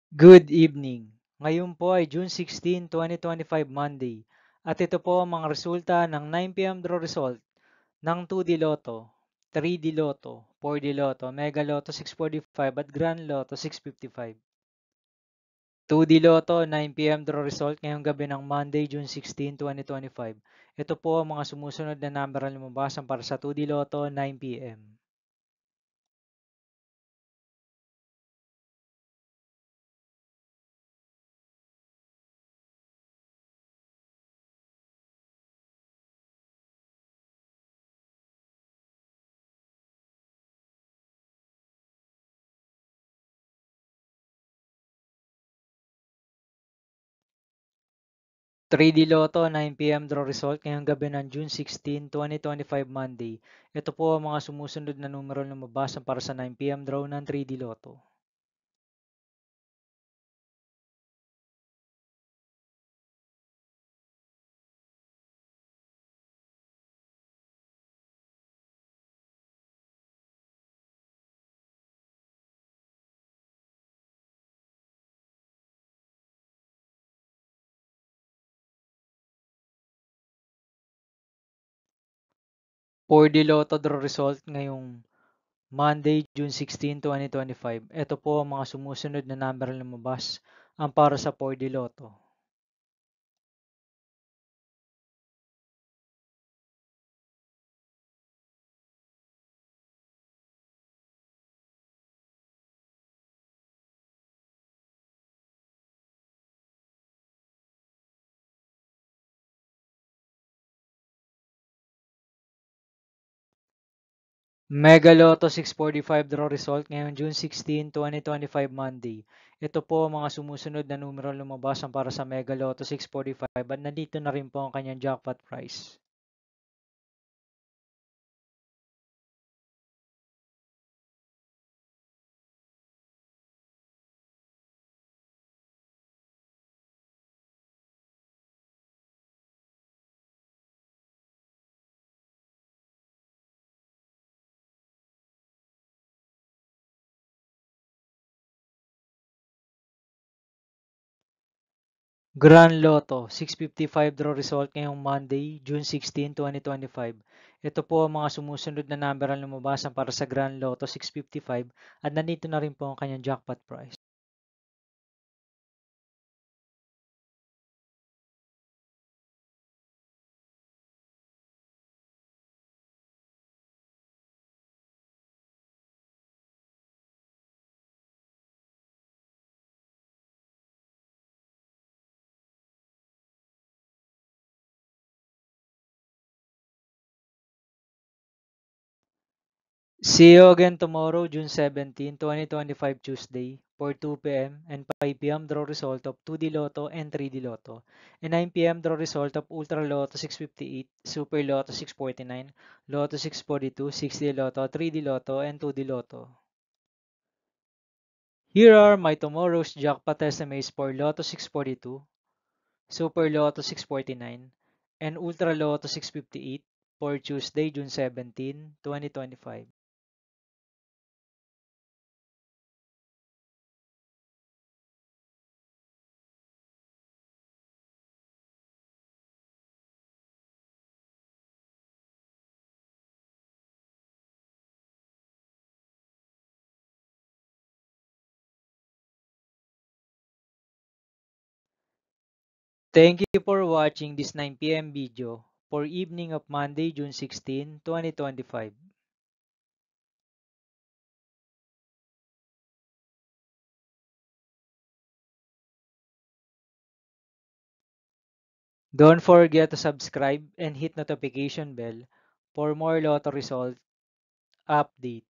Good evening. Ngayon po ay June 16, 2025 Monday at ito po ang mga resulta ng 9 p.m. draw result ng 2D Lotto, 3D Lotto, 4D Lotto, Mega Lotto 645 at Grand Lotto 655. 2D Lotto 9 p.m. draw result ngayong gabi ng Monday, June 16, 2025. Ito po ang mga sumusunod na number na lumabasan para sa 2D Lotto 9 p.m. 3D Lotto 9 p.m. draw result ngayong gabi ng June 16, 2025 Monday. Ito po ang mga sumusunod na numero na lumabas para sa 9 p.m. draw ng 3D Lotto. 4D Lotto draw result ngayong Monday, June 16, 2025. Ito po ang mga sumusunod na number na lumabas ang para sa 4D Lotto. 'Mega Lotto 645 draw result ngayong June 16, 2025 Monday. Ito po ang mga sumusunod na numero lumabas para sa Mega Lotto 645 at nandito na rin po ang kanyang jackpot price. Grand Lotto 655 draw result ngayong Monday, June 16, 2025. Ito po ang mga sumusunod na number ang lumabas para sa Grand Lotto 655 at nandito na rin po ang kanyang jackpot price. See you again tomorrow, June 17, 2025 Tuesday for 2 p.m. and 5 p.m. draw result of 2D Lotto and 3D Lotto and 9 p.m. draw result of Ultra Lotto 658, Super Lotto 649, Lotto 642, 6D Lotto, 3D Lotto, and 2D Lotto. Here are my tomorrow's jackpot estimates for Lotto 642, Super Lotto 649, and Ultra Lotto 658 for Tuesday, June 17, 2025. Thank you for watching this 9 p.m. video for evening of Monday, June 16, 2025. Don't forget to subscribe and hit notification bell for more lotto result update.